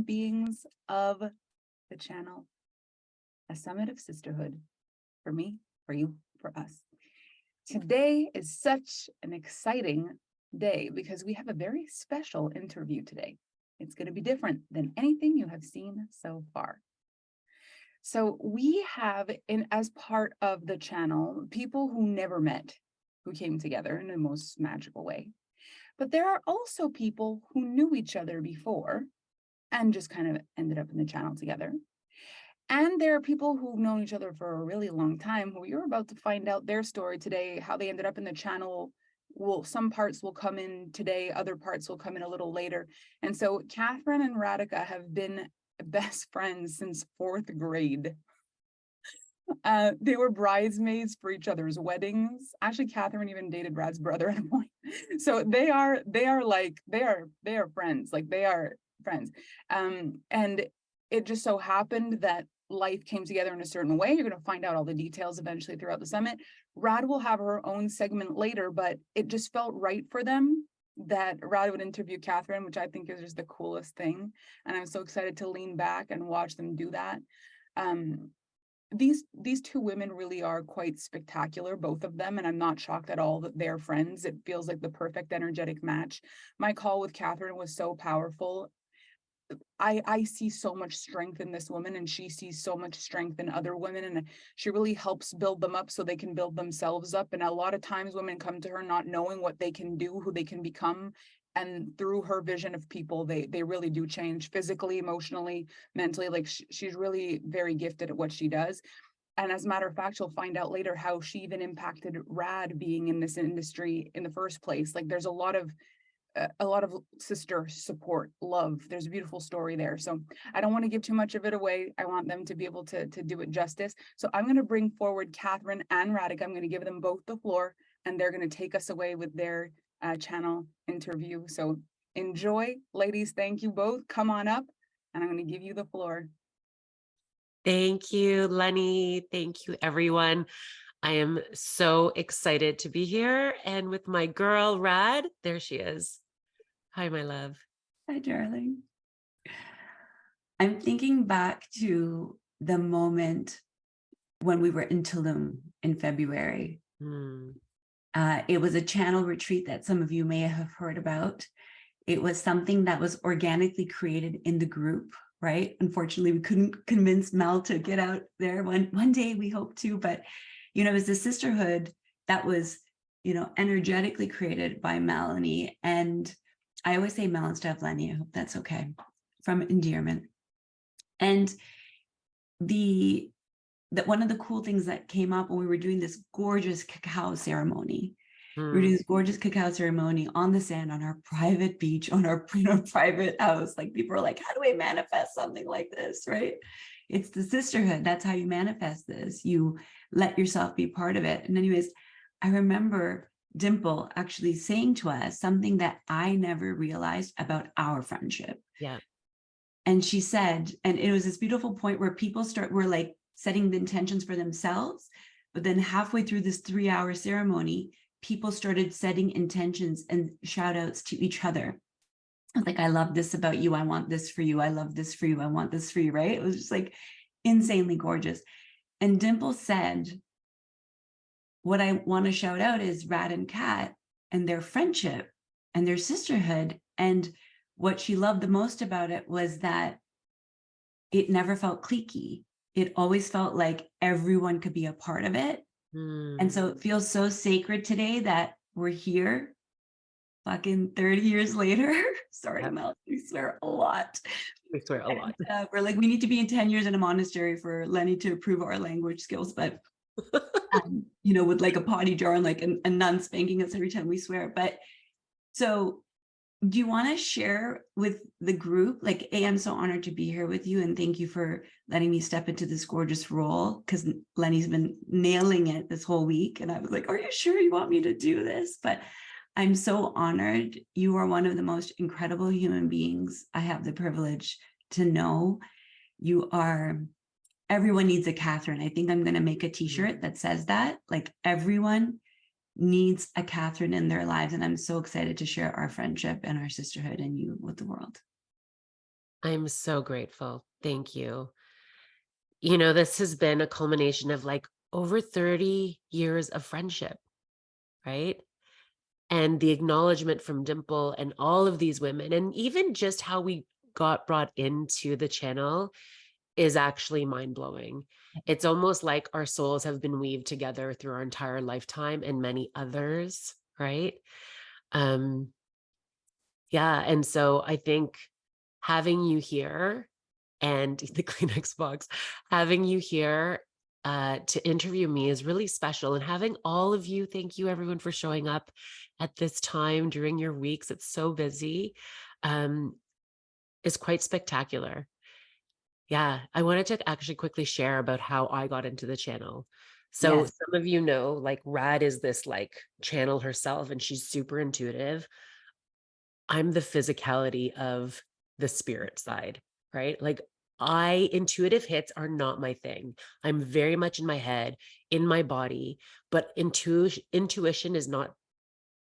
radiant beings of the channel. A summit of sisterhood for me, for you, for us. Today is such an exciting day because we have a very special interview today. It's going to be different than anything you have seen so far. So we have, as part of the channel, people who never met, who came together in the most magical way. But there are also people who knew each other before and just kind of ended up in the channel together. And there are people who've known each other for a really long time who you're about to find out their story today, how they ended up in the channel. Well, some parts will come in today, other parts will come in a little later. And so Catherine and Radhika have been best friends since 4th grade. They were bridesmaids for each other's weddings. Actually, Catherine even dated Rad's brother at a point. So they are friends, like they are friends. And it just so happened that life came together in a certain way. You're going to find out all the details eventually throughout the summit. Rad will have her own segment later, but it just felt right for them that Rad would interview Catherine, which I think is just the coolest thing. And I'm so excited to lean back and watch them do that. These two women really are quite spectacular, both of them, and I'm not shocked at all that they're friends. It feels like the perfect energetic match. My call with Catherine was so powerful. I see so much strength in this woman, and she sees so much strength in other women, and she really helps build them up so they can build themselves up. And a lot of times women come to her not knowing what they can do, who they can become, and through her vision of people, they really do change physically, emotionally, mentally. Like she's really very gifted at what she does. And as a matter of fact, you'll find out later how she even impacted Rad being in this industry in the first place. Like there's a lot of sister support, love. There's a beautiful story there. So I don't want to give too much of it away. I want them to be able to do it justice. So I'm going to bring forward Catherine and Radhika. I'm going to give them both the floor, and they're going to take us away with their channel interview. So enjoy, ladies. Thank you both. Come on up, and I'm going to give you the floor. Thank you, Lenny. Thank you, everyone. I am so excited to be here and with my girl, Rad. There she is. Hi, my love. Hi, darling. I'm thinking back to the moment when we were in Tulum in February. It was a channel retreat that some of you may have heard about. It was something that was organically created in the group, right? Unfortunately, we couldn't convince Mel to get out there. One day we hope to, but it was the sisterhood that was, energetically created by Melanie. And I always say Mel instead of Lenny. I hope that's okay, from endearment. And one of the cool things that came up when we were doing this gorgeous cacao ceremony, we were doing this gorgeous cacao ceremony on the sand, on our private beach, on our private house. Like people are like, how do I manifest something like this, right? It's the sisterhood. That's how you manifest this. You let yourself be part of it. And anyways, I remember Dimple actually saying to us something that I never realized about our friendship. Yeah. And she said, and it was this beautiful point where people were like setting the intentions for themselves, but then halfway through this 3-hour ceremony, people started setting intentions and shout outs to each other. I was like, I love this about you. I want this for you. I love this for you. I want this for you, right? It was just like insanely gorgeous. And Dimple said, what I want to shout out is Rad and Kat and their friendship and their sisterhood. And what she loved the most about it was that it never felt cliquey. It always felt like everyone could be a part of it. And so it feels so sacred today that we're here fucking 30 years later. Sorry, Mel, we swear a lot. We swear a lot. We're like, we need to be in 10 years in a monastery for Lenny to approve our language skills, but with like a potty jar and like a nun spanking us every time we swear. But so do you want to share with the group, like, I'm so honored to be here with you, and thank you for letting me step into this gorgeous role, because Lenny's been nailing it this whole week. And I was like, are you sure you want me to do this? But I'm so honored. You are one of the most incredible human beings I have the privilege to know. You are, everyone needs a Catherine. I think I'm going to make a t-shirt that says that, like, everyone needs a Catherine in their lives. And I'm so excited to share our friendship and our sisterhood and you with the world. I'm so grateful. Thank you. You know, this has been a culmination of like over 30 years of friendship, right? And the acknowledgement from Dimple and all of these women, and even just how we got brought into the channel is actually mind blowing. It's almost like our souls have been weaved together through our entire lifetime and many others, right? Um, yeah. And so I think having you here and the Kleenex box, having you here to interview me is really special. And having all of you, thank you everyone for showing up at this time during your weeks. It's so busy. Is quite spectacular. Yeah, I wanted to actually quickly share about how I got into the channel. So Yes. some of you know, like Rad is this like channel herself and she's super intuitive. I'm the physicality of the spirit side, right? Like intuitive hits are not my thing. I'm very much in my head, in my body, but intuition is not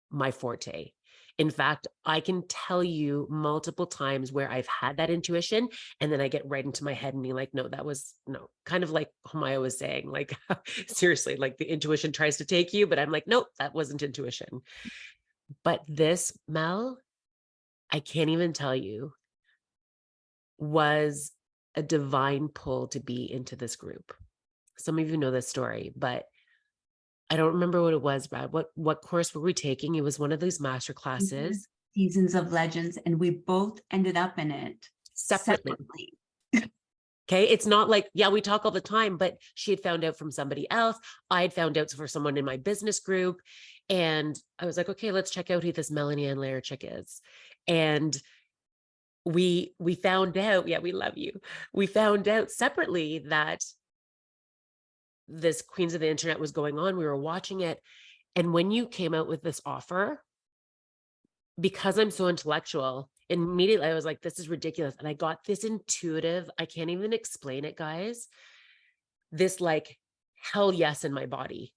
my forte. In fact, I can tell you multiple times where I've had that intuition and then I get right into my head and be like, no, that was no, kind of like Maya was saying, like, seriously, like the intuition tries to take you, but I'm like, nope, that wasn't intuition. But this, Mel, I can't even tell you, was a divine pull to be into this group. Some of you know this story, but I don't remember what it was, Brad. What course were we taking? It was one of these master classes. Seasons of Legends, and we both ended up in it Separately. Okay. It's not like, yeah, we talk all the time, but she had found out from somebody else. I had found out for someone in my business group. And I was like, okay, let's check out who this Melanie and Lair chick is. And we found out, yeah, we love you. We found out separately that this Queens of the Internet was going on. We were watching it. And when you came out with this offer, because I'm so intellectual, immediately I was like, this is ridiculous. And I got this intuitive, I can't even explain it, guys. This like hell yes in my body.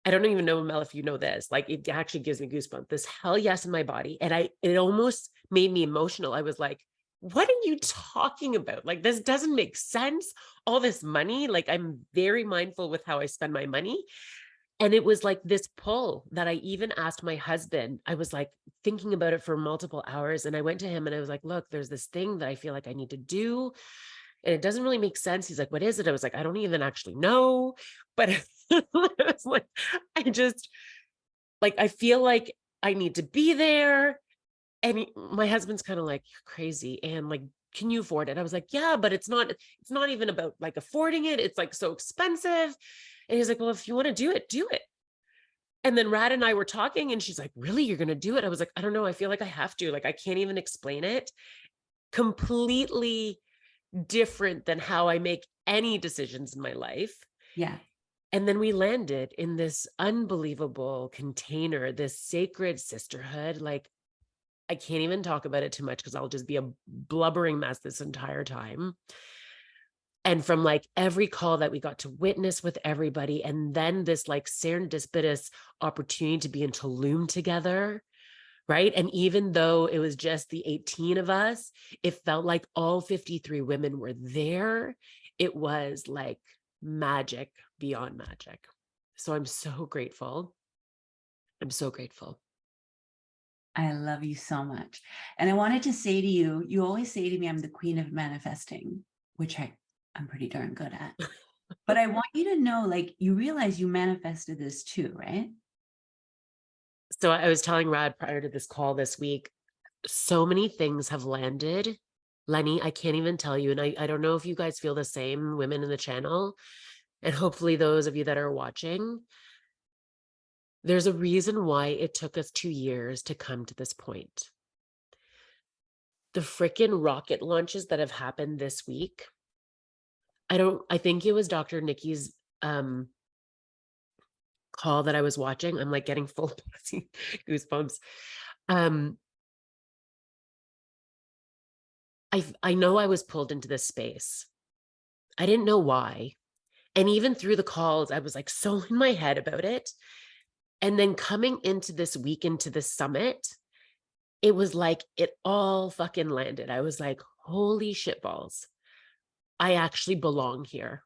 I don't even know, Mel, if you know this, like it actually gives me goosebumps, this hell yes in my body. And it almost made me emotional. I was like, what are you talking about? Like, this doesn't make sense. All this money, like I'm very mindful with how I spend my money. And it was like this pull that I even asked my husband. I was like thinking about it for multiple hours. And I went to him and I was like, look, there's this thing that I feel like I need to do. And it doesn't really make sense. He's like, what is it? I was like, I don't even actually know. But it was like, I feel like I need to be there. And my husband's kind of like, you're crazy. And like, can you afford it? I was like, yeah, but it's not even about like affording it. It's like so expensive. And he's like, well, if you want to do it, do it. And then Rad and I were talking and she's like, really, you're going to do it? I was like, I don't know. I feel like I have to, like, I can't even explain it. Completely different than how I make any decisions in my life. Yeah. And then we landed in this unbelievable container, this sacred sisterhood. Like, I can't even talk about it too much because I'll just be a blubbering mess this entire time. And from like every call that we got to witness with everybody, and then this like serendipitous opportunity to be in Tulum together, right? And even though it was just the 18 of us, it felt like all 53 women were there. It was like magic beyond magic. So I'm so grateful. I'm so grateful. I love you so much. And I wanted to say to you, you always say to me, I'm the queen of manifesting, which I'm pretty darn good at. But I want you to know, like, you realize you manifested this too, right? So I was telling Rad prior to this call this week, so many things have landed. Lenny, I can't even tell you. And I don't know if you guys feel the same, women in the channel, and hopefully those of you that are watching. There's a reason why it took us 2 years to come to this point. The freaking rocket launches that have happened this week. I think it was Dr. Nikki's call that I was watching. I'm like getting full goosebumps. I know I was pulled into this space. I didn't know why. And even through the calls, I was like so in my head about it. And then coming into this week, into this summit, it was like it all fucking landed. I was like, holy shitballs, I actually belong here.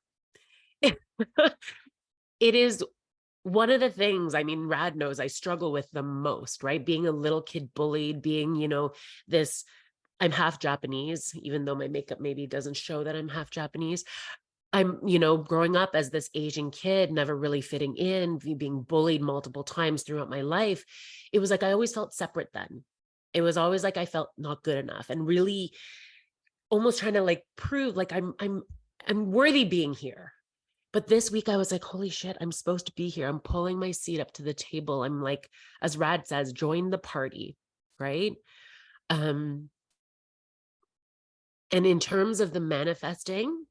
It is one of the things, I mean, Rad knows I struggle with the most, right? Being a little kid bullied, being, this, I'm half Japanese, even though my makeup maybe doesn't show that I'm half Japanese. I'm, growing up as this Asian kid, never really fitting in, being bullied multiple times throughout my life. It was like I always felt separate then. It was always like I felt not good enough, and really almost trying to like prove like I'm worthy being here. But this week I was like, holy shit, I'm supposed to be here. I'm pulling my seat up to the table. I'm like, as Rad says, join the party, right? And in terms of the manifesting,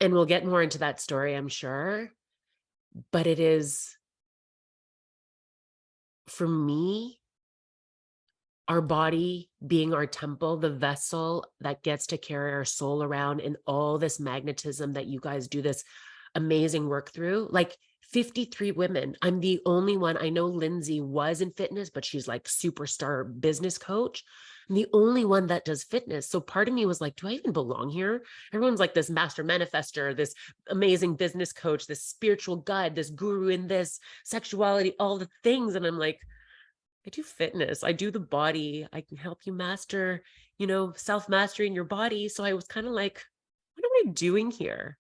and we'll get more into that story, I'm sure, but it is, for me, our body being our temple, the vessel that gets to carry our soul around, and all this magnetism that you guys do this amazing work through. Like 53 women. I'm the only one. I know Lindsay was in fitness, but she's like superstar business coach. I'm the only one that does fitness. So part of me was like, do I even belong here? Everyone's like this master manifester, this amazing business coach, this spiritual guide, this guru in this sexuality, all the things. And I'm like, I do fitness. I do the body. I can help you master, self-mastery in your body. So I was kind of like, what am I doing here?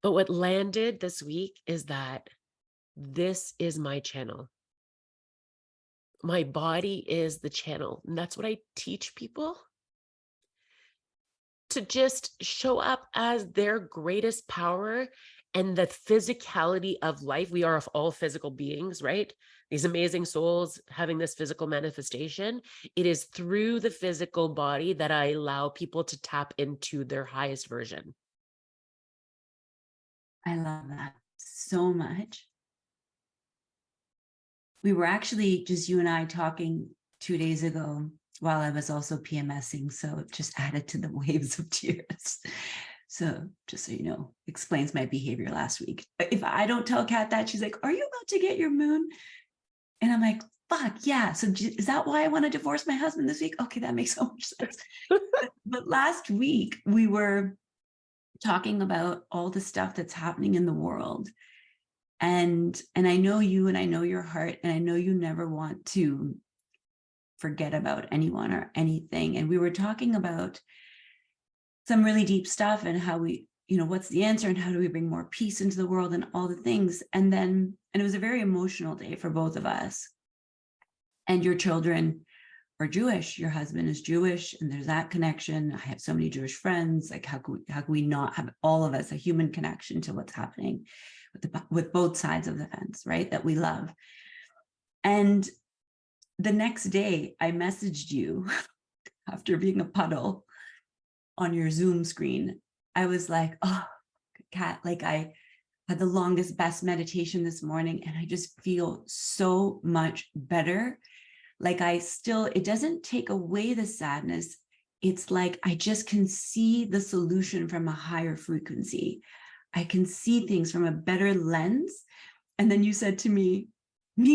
But what landed this week is that this is my channel. My body is the channel. And that's what I teach people, to just show up as their greatest power and the physicality of life. We are all physical beings, right? These amazing souls having this physical manifestation. It is through the physical body that I allow people to tap into their highest version. I love that so much. We were actually just you and I talking 2 days ago while I was also PMSing. So it just added to the waves of tears. So just so you know, explains my behavior last week. If I don't tell Kat that, she's like, are you about to get your moon? And I'm like, fuck yeah. So is that why I want to divorce my husband this week? Okay, that makes so much sense. But last week we were talking about all the stuff that's happening in the world. And I know you, and I know your heart, and I know you never want to forget about anyone or anything. And we were talking about some really deep stuff and how we, what's the answer and how do we bring more peace into the world and all the things. And it was a very emotional day for both of us. And your children are Jewish, your husband is Jewish, and there's that connection. I have so many Jewish friends. Like how can we not have, all of us, a human connection to what's happening with both sides of the fence, right? That we love. And the next day I messaged you after being a puddle on your Zoom screen. I was like, oh, Kat, like I had the longest, best meditation this morning, and I just feel so much better. Like it doesn't take away the sadness. It's like, I just can see the solution from a higher frequency. I can see things from a better lens. And then you said to me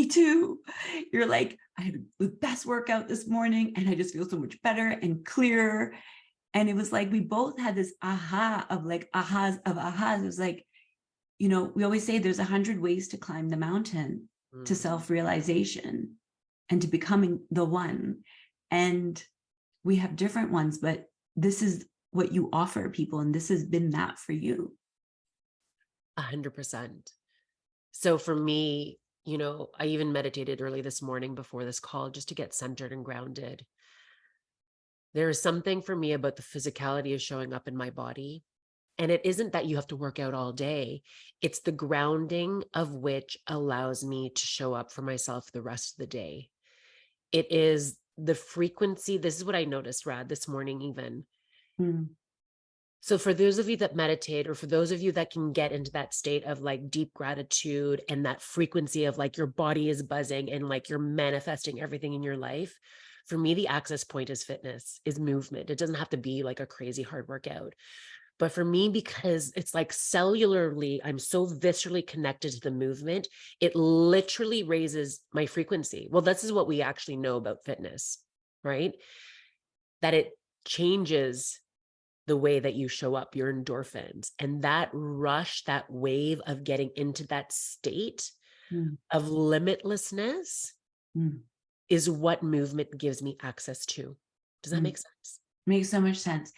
too. You're like, I had the best workout this morning and I just feel so much better and clearer. And it was like, we both had this aha of like ahas of ahas. It was like, we always say there's 100 ways to climb the mountain to self-realization and to becoming the one. And we have different ones, but this is what you offer people. And this has been that for you. 100%. So for me, I even meditated early this morning before this call just to get centered and grounded. There is something for me about the physicality of showing up in my body. And it isn't that you have to work out all day. It's the grounding of which allows me to show up for myself the rest of the day. It is the frequency. This is what I noticed, Rad, this morning even. So for those of you that meditate, or for those of you that can get into that state of like deep gratitude and that frequency of like your body is buzzing and like you're manifesting everything in your life, for me, the access point is fitness, is movement. It doesn't have to be like a crazy hard workout. But for me, because it's like cellularly, I'm so viscerally connected to the movement, it literally raises my frequency. Well, this is what we actually know about fitness, right? that it changes the way that you show up, your endorphins, and that rush, that wave of getting into that state of limitlessness is what movement gives me access to. Does that make sense? Makes so much sense.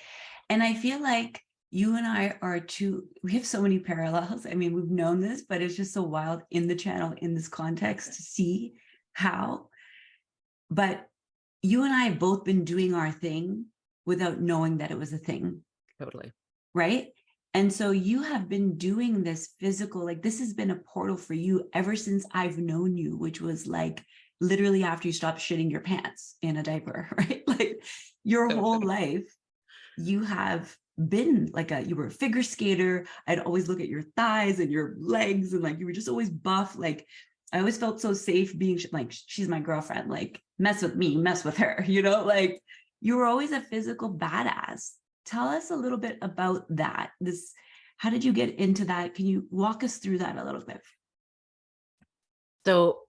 And I feel like you and I are we have so many parallels. I mean, we've known this, but it's just so wild in the channel, in this context, to see how. But you and I have both been doing our thing without knowing that it was a thing. Totally. Right? And so you have been doing this physical, like this has been a portal for you ever since I've known you, which was like literally after you stopped shitting your pants in a diaper, right? Like your whole life, you have been like you were a figure skater. I'd always look at your thighs and your legs, and like you were just always buff. Like I always felt so safe being like, she's my girlfriend, like mess with me, mess with her, like you were always a physical badass. Tell us a little bit about that. How did you get into that? Can you walk us through that a little bit? So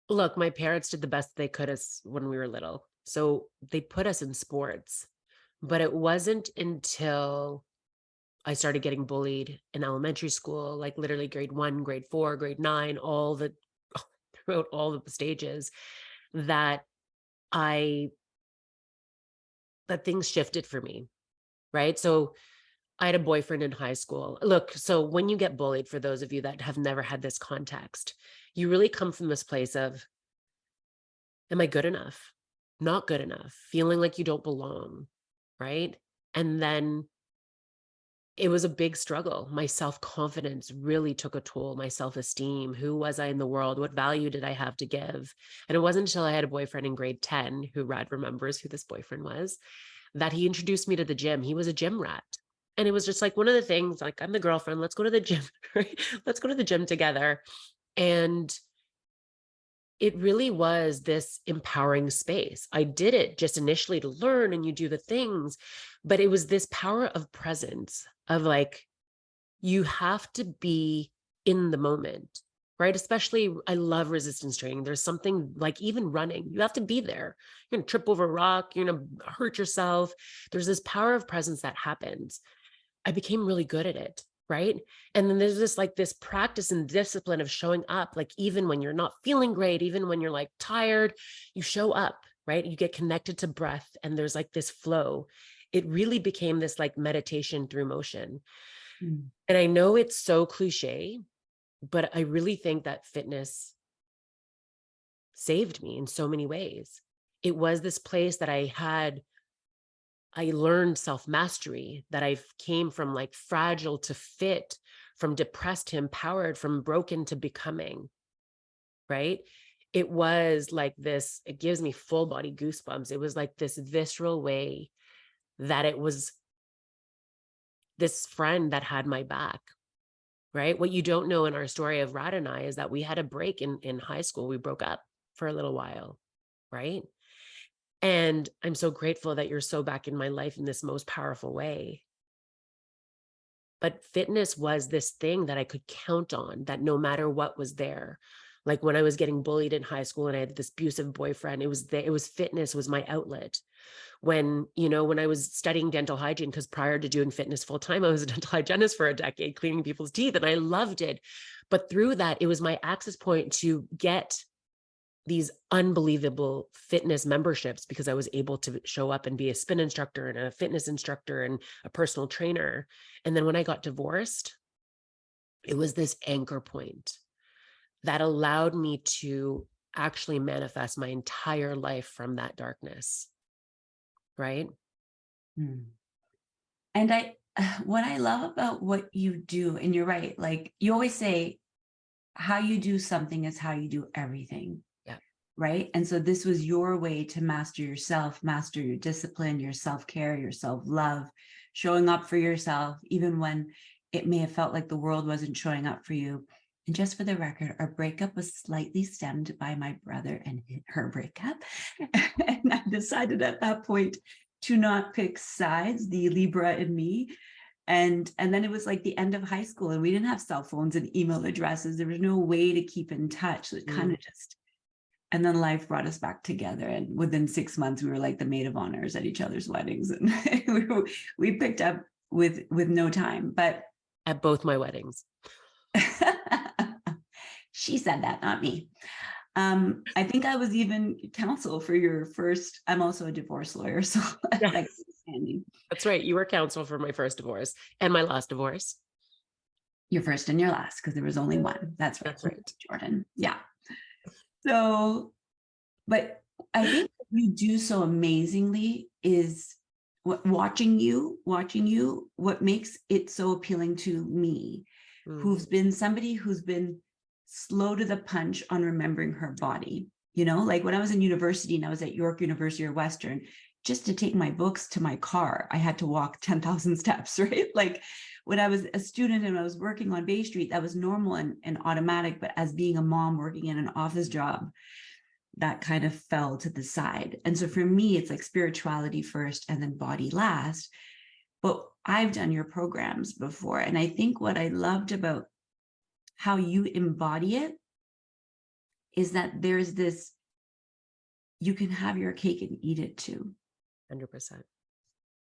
look, my parents did the best they could us when we were little. So they put us in sports, but it wasn't until I started getting bullied in elementary school, like literally grade 1, grade 4, grade 9, throughout all the stages, that things shifted for me. Right. So I had a boyfriend in high school. Look, so when you get bullied, for those of you that have never had this context, you really come from this place of, am I good enough? Not good enough, feeling like you don't belong. Right. And then it was a big struggle. My self-confidence really took a toll, my self-esteem. Who was I in the world? What value did I have to give? And it wasn't until I had a boyfriend in grade 10, who Rad remembers who this boyfriend was, that he introduced me to the gym. He was a gym rat. And it was just like one of the things, like, I'm the girlfriend, let's go to the gym, right? Let's go to the gym together. And it really was this empowering space. I did it just initially to learn, and you do the things, but it was this power of presence of like, you have to be in the moment, right? Especially, I love resistance training. There's something like even running, you have to be there. You're going to trip over a rock, you're going to hurt yourself. There's this power of presence that happens. I became really good at it. Right. And then there's this practice and discipline of showing up, like even when you're not feeling great, even when you're like tired, you show up, right? You get connected to breath, and there's like this flow. It really became this like meditation through motion. And I know it's so cliche, but I really think that fitness saved me in so many ways. It was this place that I learned self-mastery, that I came from like fragile to fit, from depressed to empowered, from broken to becoming, right? It was like this, it gives me full body goosebumps. It was like this visceral way that it was this friend that had my back, right? What you don't know in our story of Rad and I is that we had a break in high school. We broke up for a little while, right? And I'm so grateful that you're so back in my life in this most powerful way. But fitness was this thing that I could count on, that no matter what was there. Like when I was getting bullied in high school and I had this abusive boyfriend, it was fitness was my outlet. When I was studying dental hygiene, because prior to doing fitness full time, I was a dental hygienist for a decade, cleaning people's teeth, and I loved it. But through that, it was my access point to get these unbelievable fitness memberships, because I was able to show up and be a spin instructor and a fitness instructor and a personal trainer. And then when I got divorced, it was this anchor point that allowed me to actually manifest my entire life from that darkness. Right. And what I love about what you do, and you're right, like you always say, how you do something is how you do everything. Yeah. Right. And so this was your way to master yourself, master your discipline, your self-care, your self-love, showing up for yourself, even when it may have felt like the world wasn't showing up for you. And just for the record, our breakup was slightly stemmed by my brother and her breakup. And I decided at that point to not pick sides, the Libra in me. And then it was like the end of high school, and we didn't have cell phones and email addresses. There was no way to keep in touch. So it kind of just, And then life brought us back together. And within 6 months, we were like the maid of honors at each other's weddings. And we picked up with no time. But At both my weddings. she said that, not me. I think I was even counsel for your first. I'm also a divorce lawyer, so like understanding. That's right. You were counsel for my first divorce and my last divorce. Your first and your last, because there was only one. That's right. That's right. Jordan. Yeah. So, but I think what you do so amazingly is watching you, what makes it so appealing to me, who's been somebody who's been slow to the punch on remembering her body. You know, like when I was in university and I was at York University or Western, just to take my books to my car, I had to walk 10,000 steps, right? Like when I was a student and I was working on Bay Street, that was normal and automatic. But as being a mom working in an office job, that kind of fell to the side. And so for me, it's like spirituality first and then body last. But I've done your programs before. And I think what I loved about how you embody it is that there's this, you can have your cake and eat it too. 100%.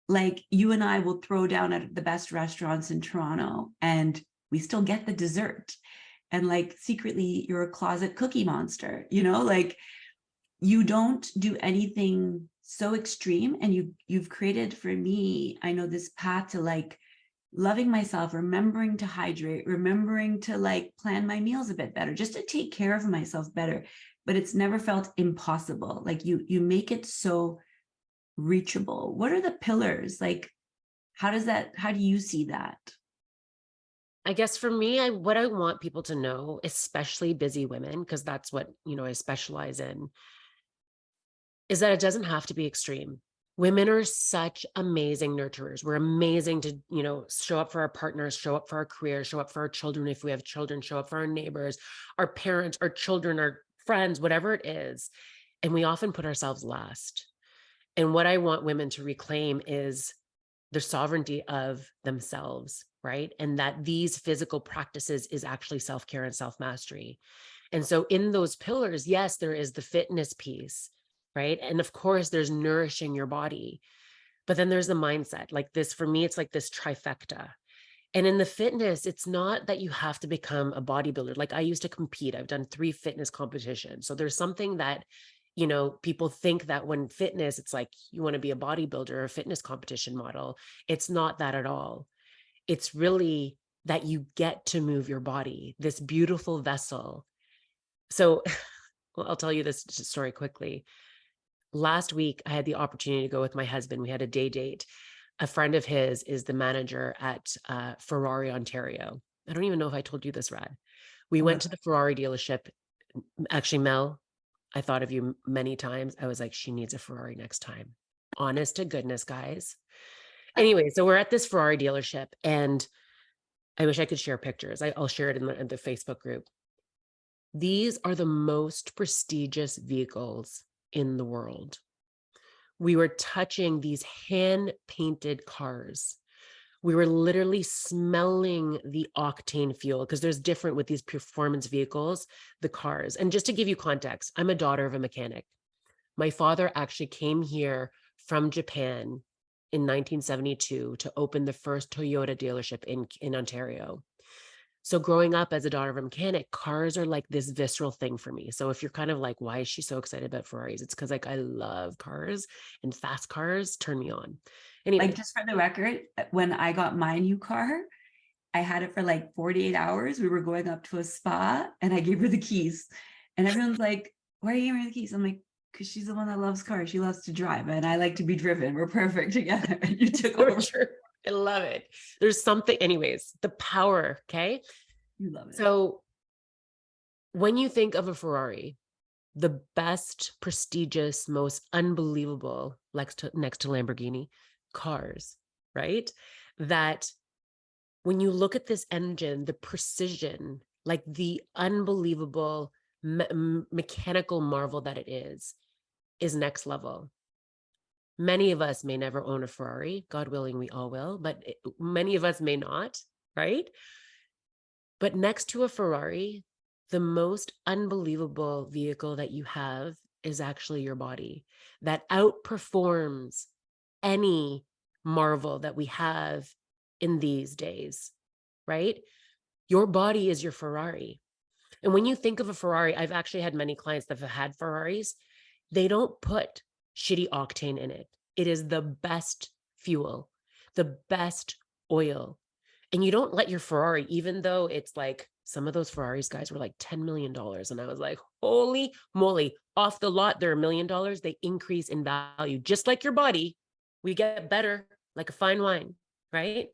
Like you and I will throw down at the best restaurants in Toronto and we still get the dessert. And like secretly you're a closet cookie monster, you know, like you don't do anything so extreme. And you've created for me, I know, this path to like loving myself, remembering to hydrate, remembering to like plan my meals a bit better, just to take care of myself better. But it's never felt impossible. Like you make it so reachable. What are the pillars? Like, how do you see that? I guess for me, what I want people to know, especially busy women, because that's what, I specialize in, is that it doesn't have to be extreme. Women are such amazing nurturers. We're amazing to, show up for our partners, show up for our careers, show up for our children. If we have children, show up for our neighbors, our parents, our children, our friends, whatever it is. And we often put ourselves last. And what I want women to reclaim is the sovereignty of themselves, right? And that these physical practices is actually self-care and self-mastery. And so in those pillars, yes, there is the fitness piece, right? And of course, there's nourishing your body. But then there's the mindset. Like this, for me, it's like this trifecta. And in the fitness, it's not that you have to become a bodybuilder. Like I used to compete. I've done 3 fitness competitions. So there's something that, people think that when fitness, it's like you want to be a bodybuilder or a fitness competition model. It's not that at all. It's really that you get to move your body, this beautiful vessel. So well, I'll tell you this story quickly. Last week, I had the opportunity to go with my husband. We had a day date. A friend of his is the manager at Ferrari, Ontario. I don't even know if I told you this, Rad. We went to the Ferrari dealership. Actually, Mel, I thought of you many times. I was like, she needs a Ferrari next time. Honest to goodness, guys. Anyway, so we're at this Ferrari dealership and I wish I could share pictures. I'll share it in the Facebook group. These are the most prestigious vehicles in the world. We were touching these hand-painted cars. We were literally smelling the octane fuel because there's different with these performance vehicles, the cars. And just to give you context, I'm a daughter of a mechanic. My father actually came here from Japan in 1972 to open the first Toyota dealership in Ontario. So growing up as a daughter of a mechanic, cars are like this visceral thing for me. So if you're kind of like, why is she so excited about Ferraris? It's because like I love cars and fast cars turn me on. Anyway. Like just for the record, when I got my new car, I had it for like 48 hours. We were going up to a spa and I gave her the keys. And everyone's like, why are you giving her the keys? I'm like, because she's the one that loves cars. She loves to drive and I like to be driven. We're perfect together. And you took over. True. I love it. There's something, anyways, the power, okay? You love it. So when you think of a Ferrari, the best, prestigious, most unbelievable, next to Lamborghini, cars, right? That when you look at this engine, the precision, like the unbelievable mechanical marvel that it is next level. Many of us may never own a Ferrari. God willing, we all will, but many of us may not, right? But next to a Ferrari, the most unbelievable vehicle that you have is actually your body that outperforms any marvel that we have in these days, right? Your body is your Ferrari. And when you think of a Ferrari, I've actually had many clients that have had Ferraris. They don't put shitty octane in it. It is the best fuel, the best oil. And you don't let your Ferrari, even though it's like some of those Ferraris guys were like $10 million. And I was like, holy moly, off the lot, they're $1 million. They increase in value, just like your body. We get better like a fine wine, right?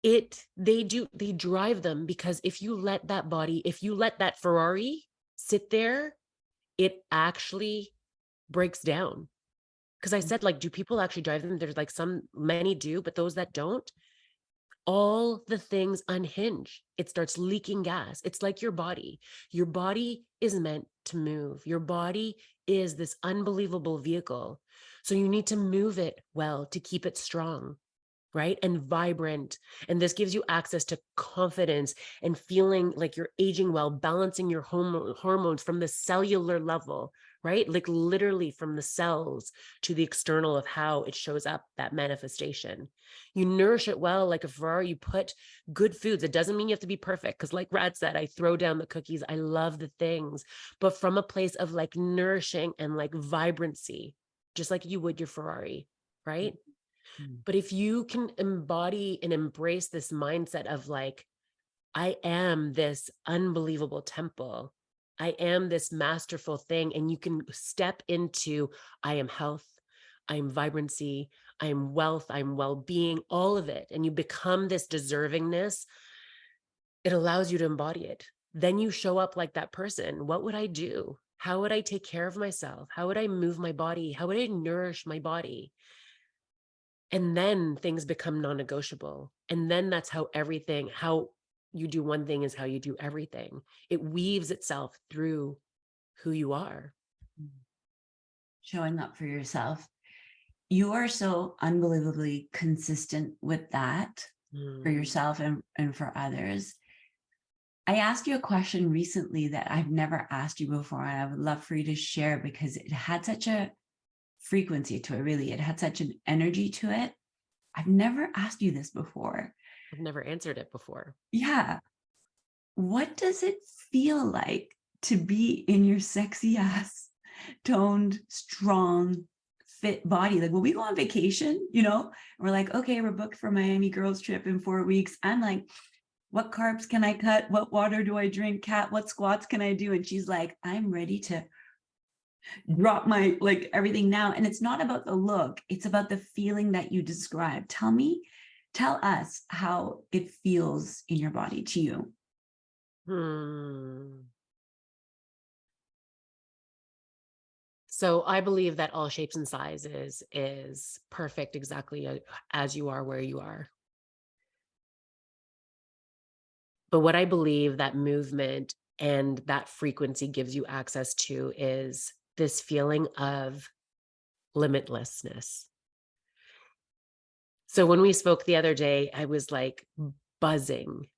They drive them, because if you let that body, if you let that Ferrari sit there, it actually breaks down. Because I said, like, do people actually drive them? There's like many do, but those that don't, all the things unhinge. It starts leaking gas. It's like your body. Your body is meant to move. Your body is this unbelievable vehicle. So you need to move it well to keep it strong, right? And vibrant. And this gives you access to confidence and feeling like you're aging well, balancing your hormones from the cellular level, right? Like literally from the cells to the external of how it shows up, that manifestation. You nourish it well, like a Ferrari, you put good foods. It doesn't mean you have to be perfect. Because like Rad said, I throw down the cookies. I love the things, but from a place of like nourishing and like vibrancy, just like you would your Ferrari, right? But if you can embody and embrace this mindset of like, I am this unbelievable temple, I am this masterful thing, and you can step into, I am health, I am vibrancy, I am wealth, I'm well-being, all of it. And you become this deservingness. It allows you to embody it. Then you show up like that person. What would I do? How would I take care of myself? How would I move my body? How would I nourish my body? And then things become non-negotiable. And then that's how you do one thing is how you do everything. It weaves itself through who you are. Showing up for yourself. You are so unbelievably consistent with that for yourself and for others. I asked you a question recently that I've never asked you before, and I would love for you to share, because it had such a frequency to it, really. It had such an energy to it. I've never asked you this before. I've never answered it before. Yeah. What does it feel like to be in your sexy ass, toned, strong, fit body? Like when we go on vacation, we're like, okay, we're booked for Miami girls trip in 4 weeks. I'm like, what carbs can I cut? What water do I drink? Kat, what squats can I do? And she's like, I'm ready to drop my everything now. And it's not about the look, it's about the feeling that you describe. Tell us how it feels in your body to you. So I believe that all shapes and sizes is perfect exactly as you are, where you are. But what I believe that movement and that frequency gives you access to is this feeling of limitlessness. So when we spoke the other day, I was like buzzing.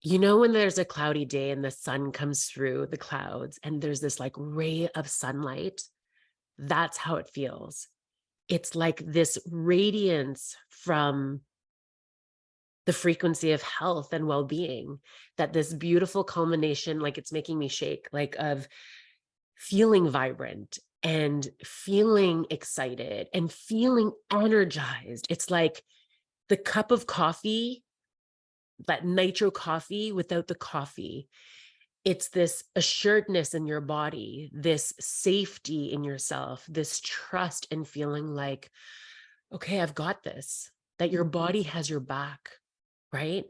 When there's a cloudy day and the sun comes through the clouds and there's this like ray of sunlight, that's how it feels. It's like this radiance from the frequency of health and well-being, that this beautiful culmination, like it's making me shake, like of feeling vibrant and feeling excited and feeling energized. It's like the cup of coffee, that nitro coffee without the coffee. It's this assuredness in your body, this safety in yourself, this trust and feeling like, okay, I've got this, that your body has your back, right?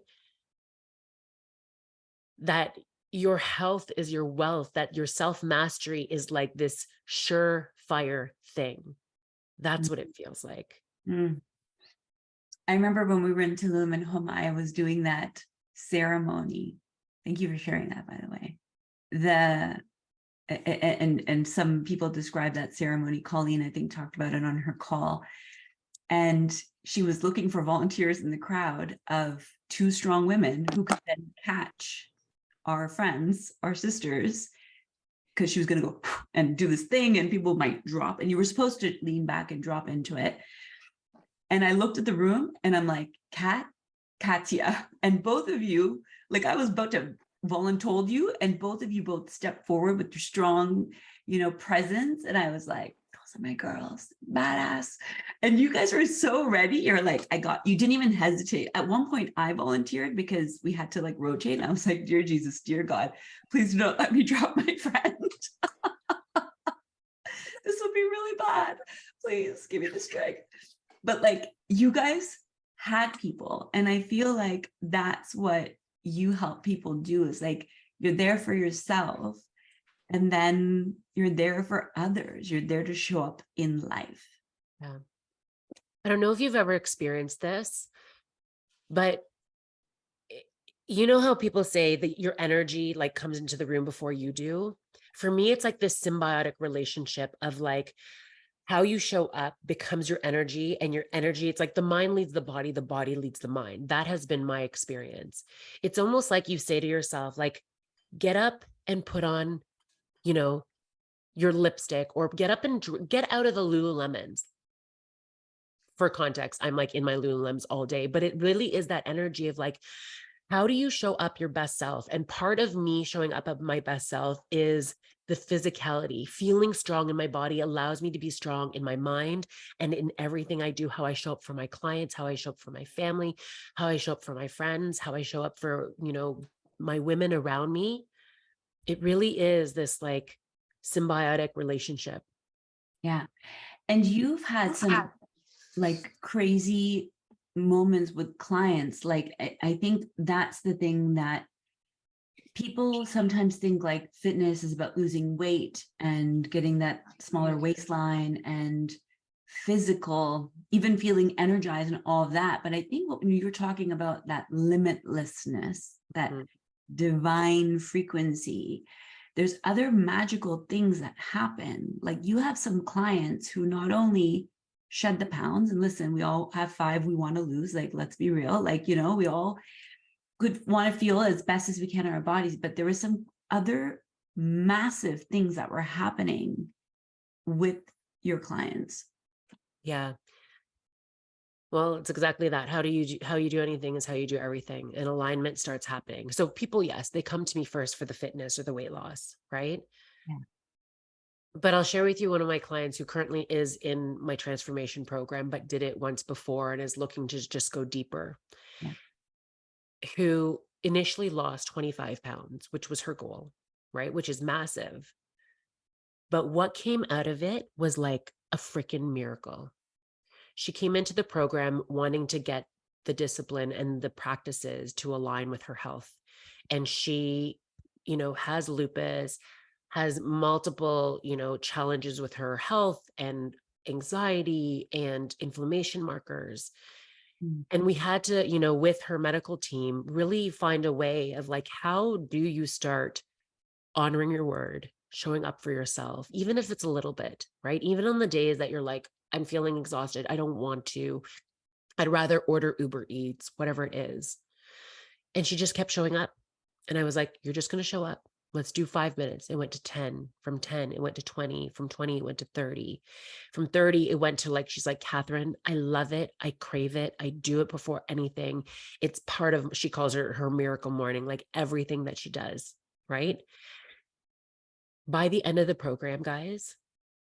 That your health is your wealth, that your self-mastery is like this surefire thing. That's what it feels like. I remember when we were in Tulum and Homai was doing that ceremony. Thank you for sharing that, by the way. And some people describe that ceremony. Colleen, I think, talked about it on her call. And she was looking for volunteers in the crowd of 2 strong women who could then catch our friends, our sisters, because she was going to go and do this thing and people might drop, and you were supposed to lean back and drop into it. And I looked at the room and I'm like, Katya, and both of you, like I was about to voluntold you, and both of you both stepped forward with your strong, presence. And I was like, those are my girls, badass. And you guys were so ready. You're like, you didn't even hesitate. At one point I volunteered because we had to like rotate. And I was like, dear Jesus, dear God, please don't let me drop my friend. This would be really bad. Please give me the strength. But like, you guys had people. And I feel like that's what you help people do, is like, you're there for yourself. And then you're there for others. You're there to show up in life. Yeah. I don't know if you've ever experienced this, but you know how people say that your energy like comes into the room before you do? For me, it's like this symbiotic relationship of like how you show up becomes your energy, and your energy, it's like the mind leads the body leads the mind. That has been my experience. It's almost like you say to yourself, like, get up and put on, your lipstick, or get up and get out of the Lululemons. For context, I'm like in my Lululemons all day, but it really is that energy of like, how do you show up your best self? And part of me showing up of my best self is the physicality. Feeling strong in my body allows me to be strong in my mind and in everything I do, how I show up for my clients, how I show up for my family, how I show up for my friends, how I show up for, my women around me. It really is this like symbiotic relationship. Yeah. And you've had some like crazy moments with clients. Like, I think that's the thing that people sometimes think, like fitness is about losing weight and getting that smaller waistline and physical, even feeling energized and all of that. But I think when you're talking about that limitlessness, that divine frequency, there's other magical things that happen. Like, you have some clients who not only shed the pounds, and listen, we all have 5 we want to lose, like, let's be real, like, we all could want to feel as best as we can in our bodies, but there were some other massive things that were happening with your clients. Yeah. Well, it's exactly that. How you do anything is how you do everything, and alignment starts happening. So people, yes, they come to me first for the fitness or the weight loss, right? Yeah. But I'll share with you one of my clients who currently is in my transformation program, but did it once before and is looking to just go deeper. Yeah. Who initially lost 25 pounds, which was her goal, right? Which is massive. But what came out of it was like a freaking miracle. She came into the program wanting to get the discipline and the practices to align with her health. And she, has lupus, has multiple, challenges with her health and anxiety and inflammation markers. And we had to, with her medical team, really find a way of like, how do you start honoring your word, showing up for yourself, even if it's a little bit, right? Even on the days that you're like, I'm feeling exhausted, I don't want to, I'd rather order Uber Eats, whatever it is. And she just kept showing up. And I was like, you're just going to show up. Let's do 5 minutes. It went to 10. From 10, it went to 20. From 20, it went to 30. From 30, it went to like, she's like, Catherine, I love it. I crave it. I do it before anything. It's part of, she calls her miracle morning, like everything that she does, right? By the end of the program, guys,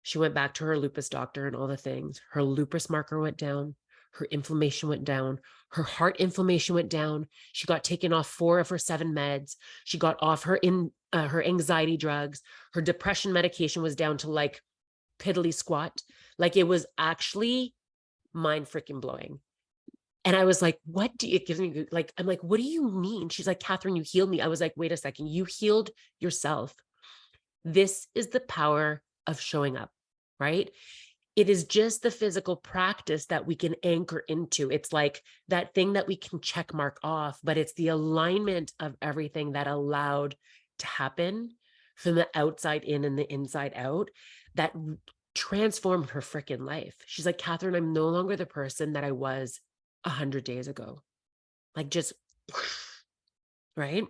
she went back to her lupus doctor and all the things. Her lupus marker went down. Her inflammation went down. Her heart inflammation went down. She got taken off 4 of her 7 meds. She got off her anxiety drugs. Her depression medication was down to like piddly squat. Like, it was actually mind freaking blowing. And I was like, what do it gives me? Like, I'm like, what do you mean? She's like, Catherine, you healed me. I was like, wait a second, you healed yourself. This is the power of showing up, right? It is just the physical practice that we can anchor into. It's like that thing that we can check mark off, but it's the alignment of everything that allowed to happen from the outside in and the inside out that transformed her freaking life. She's like, Catherine, I'm no longer the person that I was 100 days ago. Like, just, right?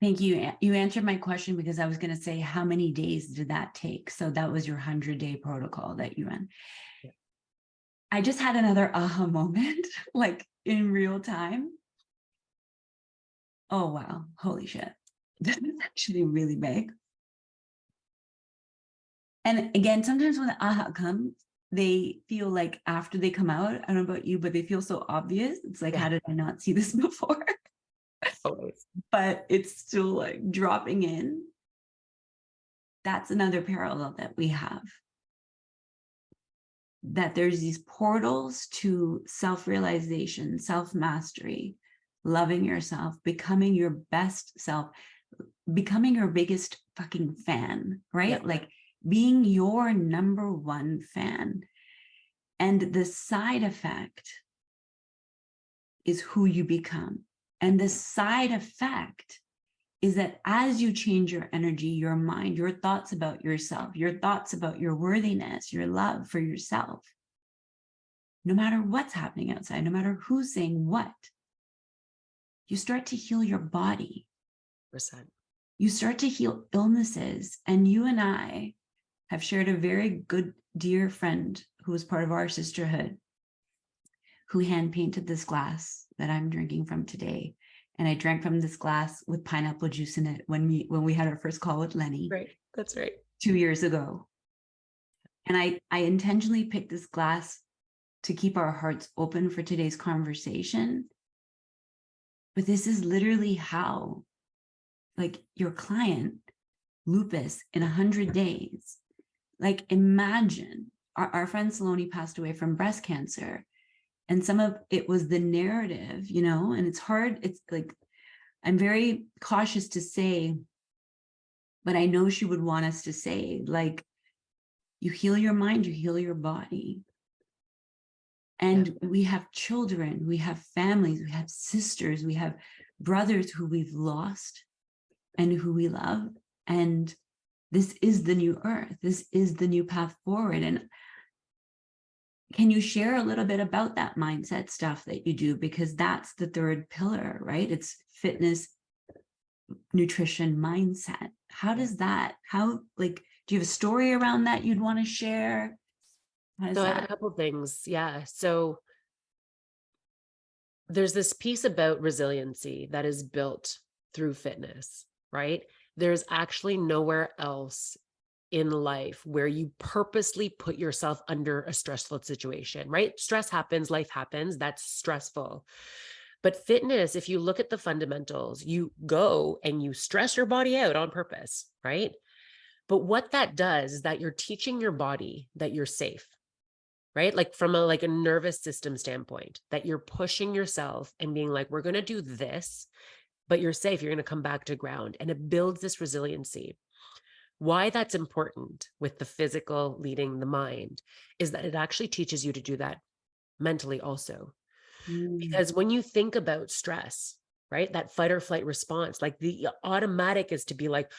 Thank you. You answered my question because I was going to say, how many days did that take? So that was your 100-day protocol that you ran. Yeah. I just had another aha moment, like in real time. Oh, wow. Holy shit. This is actually really big. And again, sometimes when the aha comes, they feel like after they come out, I don't know about you, but they feel so obvious. It's like, how did I not see this before? Always. But it's still like dropping in. That's another parallel that we have. That there's these portals to self-realization, self-mastery, loving yourself, becoming your best self, becoming your biggest fucking fan, right? Yeah. Like being your number one fan. And the side effect is who you become. And the side effect is that as you change your energy, your mind, your thoughts about yourself, your thoughts about your worthiness, your love for yourself, no matter what's happening outside, no matter who's saying what, you start to heal your body. 100%. You start to heal illnesses. And you and I have shared a very good, dear friend who was part of our sisterhood, who hand painted this glass that I'm drinking from today. And I drank from this glass with pineapple juice in it when we had our first call with Lenny. Right. That's right. 2 years ago. And I intentionally picked this glass to keep our hearts open for today's conversation. But this is literally how, like, your client, lupus, in 100 days, like, imagine our friend Saloni passed away from breast cancer. And some of it was the narrative, you know, and it's hard. It's like, I'm very cautious to say, but I know she would want us to say, like, you heal your mind, you heal your body. And we have children, we have families, we have sisters, we have brothers who we've lost and who we love. And this is the new earth. This is the new path forward. And can you share a little bit about that mindset stuff that you do? Because that's the third pillar, right? It's fitness, nutrition, mindset. How does that, like, do you have a story around that you'd want to share? So I have a couple of things. Yeah. So there's this piece about resiliency that is built through fitness, right? There's actually nowhere else in life where you purposely put yourself under a stressful situation, right? Stress happens, life happens, that's stressful. But fitness, if you look at the fundamentals, you go and you stress your body out on purpose, right? But what that does is that you're teaching your body that you're safe, right? Like from a nervous system standpoint, that you're pushing yourself and being like, we're going to do this, but you're safe. You're going to come back to ground, and it builds this resiliency. Why that's important with the physical leading the mind is that it actually teaches you to do that mentally also. Because when you think about stress, right, that fight or flight response, like the automatic is to be like,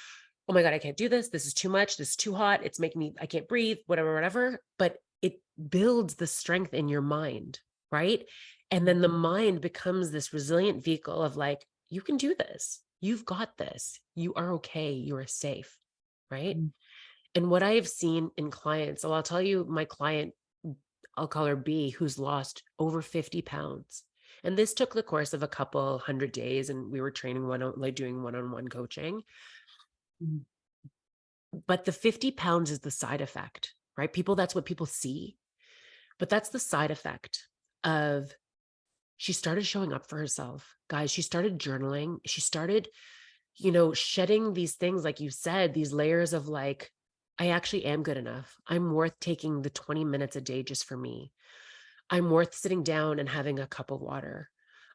oh my God, I can't do this. This is too much. This is too hot. It's making me, I can't breathe, whatever. But it builds the strength in your mind, right? And then the mind becomes this resilient vehicle of like, you can do this. You've got this. You are okay. You are safe, right? And what I have seen in clients, so I'll tell you, my client, I'll call her B, who's lost over 50 pounds. And this took the course of a couple 100 days, and we were training doing one-on-one coaching. But the 50 pounds is the side effect, right? That's what people see. But that's the side effect of, she started showing up for herself. Guys, she started journaling. She started, shedding these things, like you said, these layers of like, I actually am good enough. I'm worth taking the 20 minutes a day just for me. I'm worth sitting down and having a cup of water.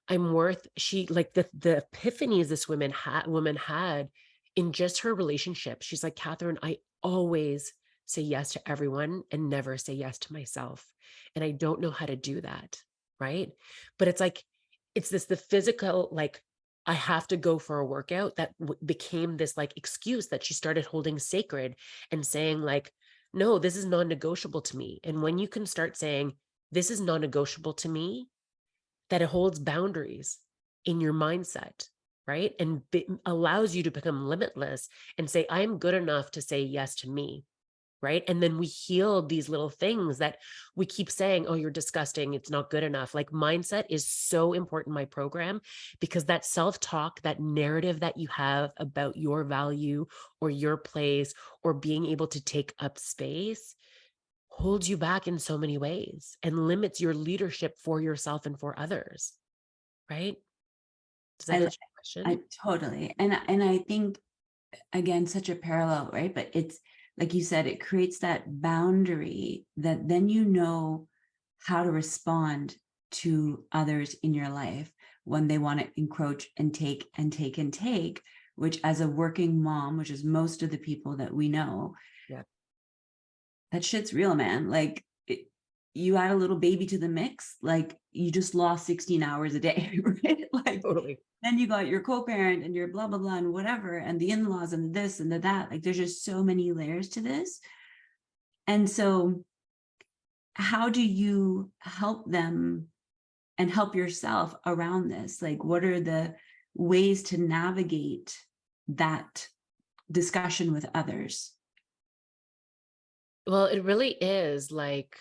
I'm worth, the epiphanies this woman had in just her relationship. She's like, Catherine, I always say yes to everyone and never say yes to myself. And I don't know how to do that. Right. But it's like, it's the physical, like, I have to go for a workout that became this like excuse that she started holding sacred and saying like, no, this is non-negotiable to me. And when you can start saying, this is non-negotiable to me, that it holds boundaries in your mindset, right? And allows you to become limitless and say, I am good enough to say yes to me. Right. And then we heal these little things that we keep saying, oh, you're disgusting. It's not good enough. Like mindset is so important in my program because that self-talk, that narrative that you have about your value or your place or being able to take up space holds you back in so many ways and limits your leadership for yourself and for others. Right. Does that I, answer your question? totally. And I think, again, such a parallel, right? But it's like you said, it creates that boundary that then you know how to respond to others in your life when they want to encroach and take and take and take, which as a working mom, which is most of the people that we know, Yeah. that shit's real, man. Like you add a little baby to the mix, like you just lost 16 hours a day, right? Like Totally. then you got your co-parent and your blah, blah, blah, and whatever, and the in-laws and this and the that. Like there's just so many layers to this. And so how do you help them and help yourself around this? Like, what are the ways to navigate that discussion with others? Well, it really is like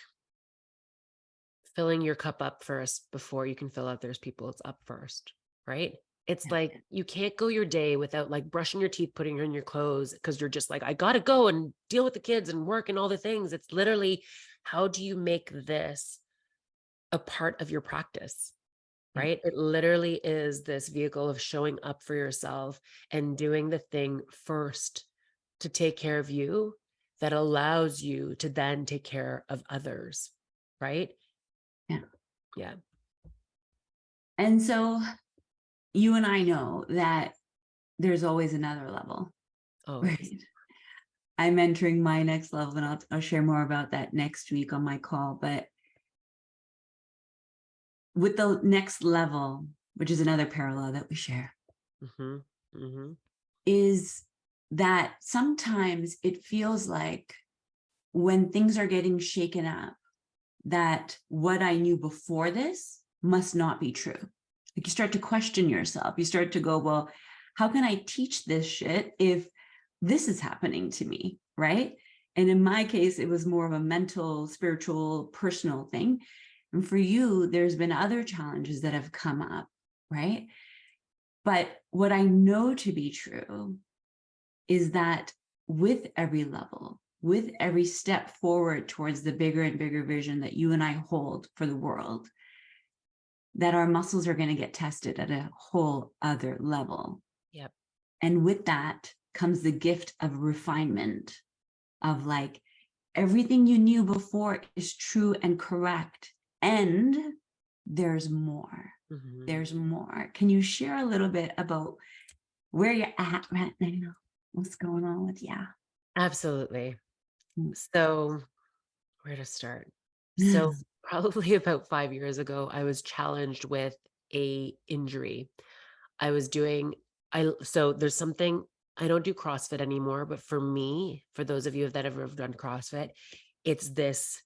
filling your cup up first before you can fill others people's up first, right? It's Yeah. like you can't go your day without like brushing your teeth, putting on your clothes because you're just like, I gotta go and deal with the kids and work and all the things. It's literally, how do you make this a part of your practice? Yeah. Right? It literally is this vehicle of showing up for yourself and doing the thing first to take care of you that allows you to then take care of others, right? Yeah. Yeah. And so you and I know that there's always another level, Always. right? I'm entering my next level, and I'll share more about that next week on my call. But with the next level, which is another parallel that we share, Mm-hmm. Mm-hmm. is that sometimes it feels like when things are getting shaken up, that what I knew before this must not be true. Like you start to question yourself. You start to go, well, how can I teach this shit if this is happening to me, right? And in my case, it was more of a mental, spiritual, personal thing. And for you, there's been other challenges that have come up, right? But what I know to be true is that with every level, with every step forward towards the bigger and bigger vision that you and I hold for the world, that our muscles are going to get tested at a whole other level. Yep. And with that comes the gift of refinement, of like everything you knew before is true and correct. And there's more. Mm-hmm. There's more. Can you share a little bit about where you're at right now? What's going on with you? Absolutely. Mm. So where to start? So probably about 5 years ago, I was challenged with a injury. I was doing, so there's something, I don't do CrossFit anymore, but for me, for those of you that have ever done CrossFit, it's this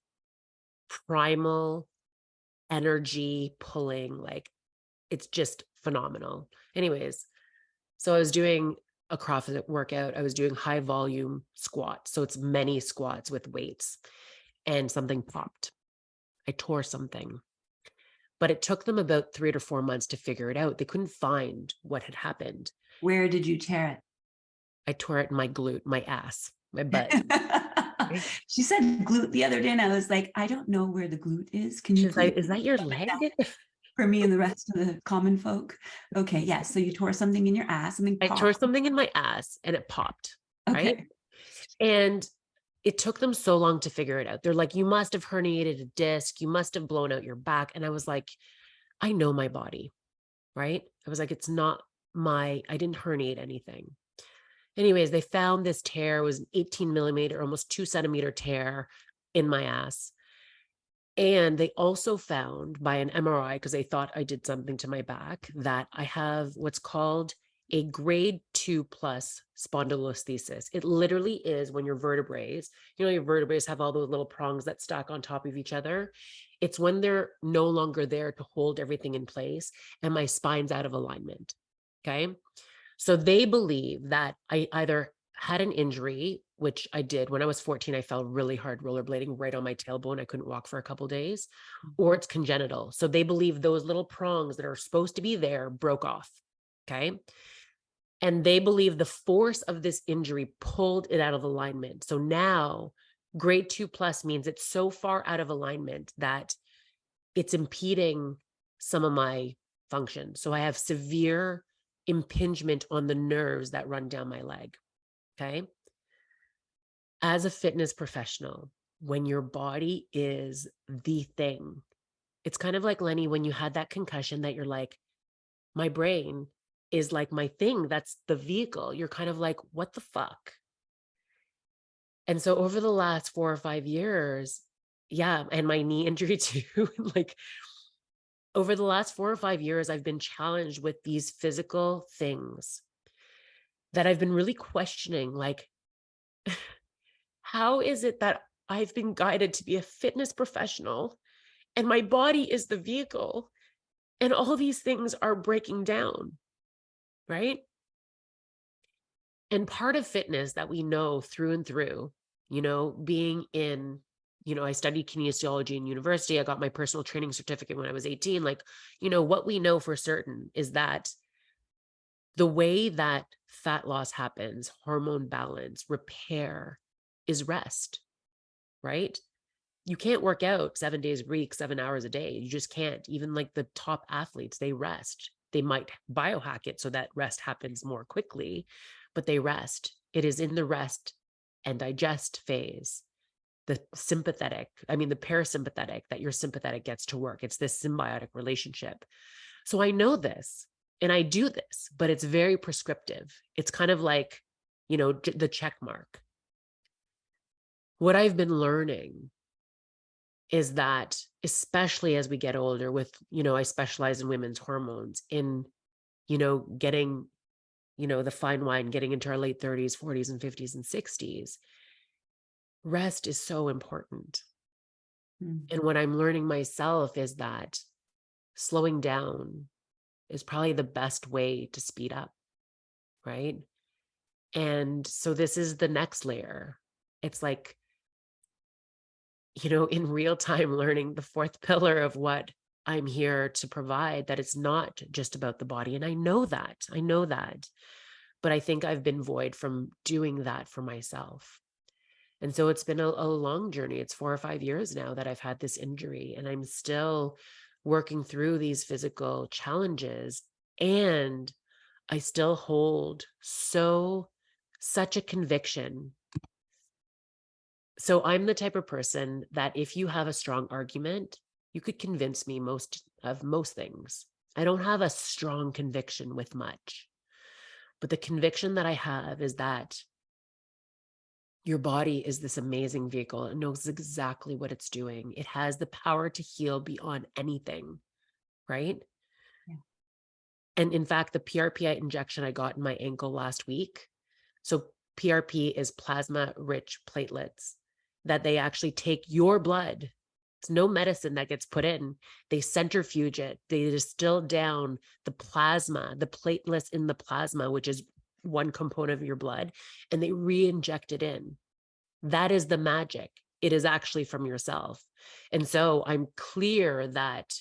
primal energy pulling, like it's just phenomenal. Anyways, so I was doing a CrossFit workout. I was doing high volume squats. So it's many squats with weights, and something popped. I tore something, but it took them about 3 to 4 months to figure it out. They couldn't find what had happened. Where did you tear I tore it in my glute, my ass, my butt. it? She said glute the other day, and I was like, I don't know where the glute is. Can you She's like, please is that your spell it leg? out for me and the rest of the common folk? Okay, yes. So you tore something in your ass, something I tore popped. something in my ass and it popped. Right. Okay. And it took them so long to figure it out. They're like, you must have herniated a disc. You must have blown out your back. And I was like, I know my body. Right. I was like, it's not I didn't herniate anything. Anyways, they found this tear. It was an 18 millimeter, almost 2 centimeter tear in my ass. And they also found by an MRI, because they thought I did something to my back, that I have what's called a grade 2 plus spondylolisthesis. It literally is when your vertebrae, your vertebrae have all those little prongs that stack on top of each other. It's when they're no longer there to hold everything in place and my spine's out of alignment. Okay. So they believe that I either had an injury, which I did when I was 14. I fell really hard rollerblading right on my tailbone. I couldn't walk for a couple days, or it's congenital. So they believe those little prongs that are supposed to be there broke off. Okay. And they believe the force of this injury pulled it out of alignment. So now grade 2+ means it's so far out of alignment that it's impeding some of my function. So I have severe impingement on the nerves that run down my leg. Okay. As a fitness professional, when your body is the thing, it's kind of like, Lenny, when you had that concussion that you're like, my brain is like my thing. That's the vehicle. You're kind of like, what the fuck? And so over the last 4 or 5 years, yeah, and my knee injury too, like over the last 4 or 5 years, I've been challenged with these physical things that I've been really questioning, like, how is it that I've been guided to be a fitness professional and my body is the vehicle and all these things are breaking down, right? And part of fitness that we know through and through, being in, I studied kinesiology in university. I got my personal training certificate when I was 18. Like, what we know for certain is that the way that fat loss happens, hormone balance, repair, is rest, right? You can't work out 7 days a week, 7 hours a day. You just can't. Even like the top athletes, they rest. They might biohack it so that rest happens more quickly, but they rest. It is in the rest and digest phase, the parasympathetic, that your sympathetic gets to work. It's this symbiotic relationship. So I know this and I do this, but it's very prescriptive. It's kind of like, the check mark. What I've been learning is that, especially as we get older with, I specialize in women's hormones, in, getting, the fine wine, getting into our late 30s, 40s, and 50s and 60s, rest is so important. And what I'm learning myself is that slowing down is probably the best way to speed up, right? And so this is the next layer. It's like, in real time, learning the fourth pillar of what I'm here to provide, that it's not just about the body. And I know that, but I think I've been void from doing that for myself. And so it's been a long journey. It's 4 or 5 years now that I've had this injury, and I'm still working through these physical challenges. And I still hold such a conviction. So I'm the type of person that if you have a strong argument, you could convince me most things. I don't have a strong conviction with much, but the conviction that I have is that your body is this amazing vehicle. It knows exactly what it's doing. It has the power to heal beyond anything, right? Yeah. And in fact, the PRP injection I got in my ankle last week. So PRP is plasma-rich platelets that they actually take your blood. It's no medicine that gets put in. They centrifuge it. They distill down the plasma, the platelets in the plasma, which is one component of your blood, and they re-inject it in. That is the magic. It is actually from yourself. And so I'm clear that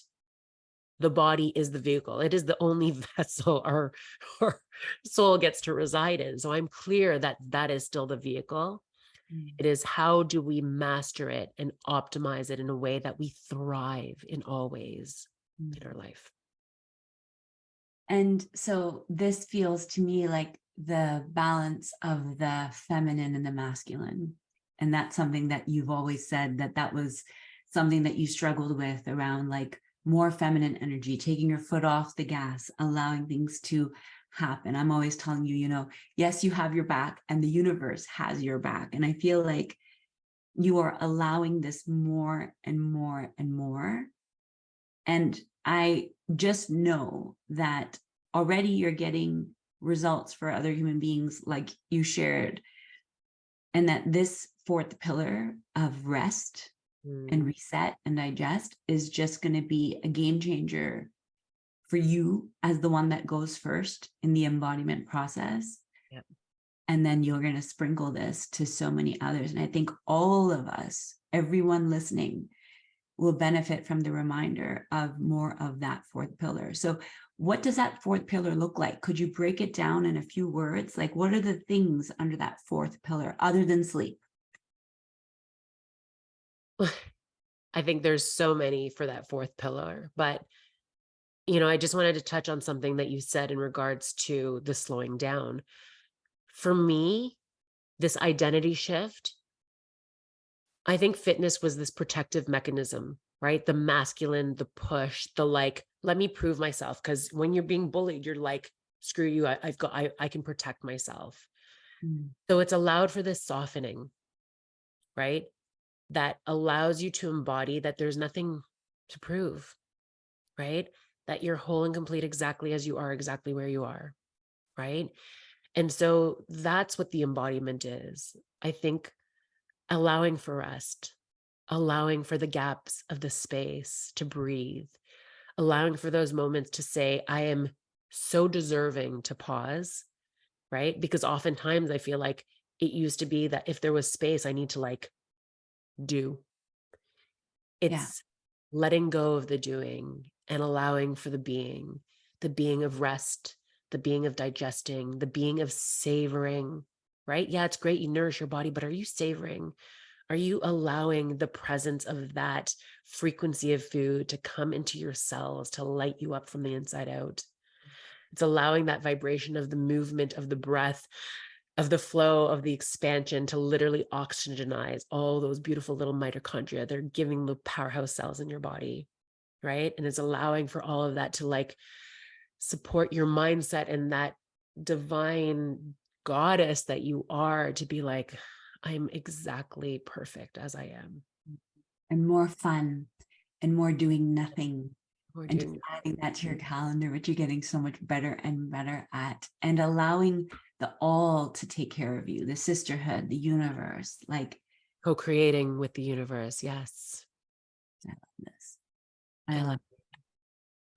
the body is the vehicle. It is the only vessel our soul gets to reside in. So I'm clear that that is still the vehicle. It is, how do we master it and optimize it in a way that we thrive in all ways in our life? And so this feels to me like the balance of the feminine and the masculine. And that's something that you've always said, that was something that you struggled with, around like more feminine energy, taking your foot off the gas, allowing things to happen. I'm always telling you, yes, you have your back and the universe has your back. And I feel like you are allowing this more and more and more. And I just know that already you're getting results for other human beings like you shared. And that this fourth pillar of rest and reset and digest is just going to be a game changer for you as the one that goes first in the embodiment process. Yep. And then you're going to sprinkle this to so many others. And I think all of us, everyone listening, will benefit from the reminder of more of that fourth pillar. So what does that fourth pillar look like? Could you break it down in a few words? Like, what are the things under that fourth pillar other than sleep? I think there's so many for that fourth pillar, but I just wanted to touch on something that you said in regards to the slowing down. For me, this identity shift, I think fitness was this protective mechanism, right? The masculine, the push, the like, let me prove myself. Because when you're being bullied, you're like, screw you, I can protect myself. So it's allowed for this softening, right? That allows you to embody that there's nothing to prove, right? That you're whole and complete exactly as you are, exactly where you are, right? And so that's what the embodiment is. I think allowing for rest, allowing for the gaps of the space to breathe, allowing for those moments to say, I am so deserving to pause, right? Because oftentimes I feel like it used to be that if there was space, I need to like do. It's letting go of the doing and allowing for the being of rest, the being of digesting, the being of savoring, right? Yeah, it's great. You nourish your body, but are you savoring? Are you allowing the presence of that frequency of food to come into your cells, to light you up from the inside out? It's allowing that vibration of the movement of the breath, of the flow, of the expansion to literally oxygenize all those beautiful little mitochondria. They're giving the powerhouse cells in your body, right? And it's allowing for all of that to like support your mindset and that divine goddess that you are to be like, I'm exactly perfect as I am. And more fun and more doing nothing. We're And just doing adding that to your calendar, which you're getting so much better and better at, and allowing the all to take care of you, the sisterhood, the universe, like co-creating with the universe. Yes. I love this. I love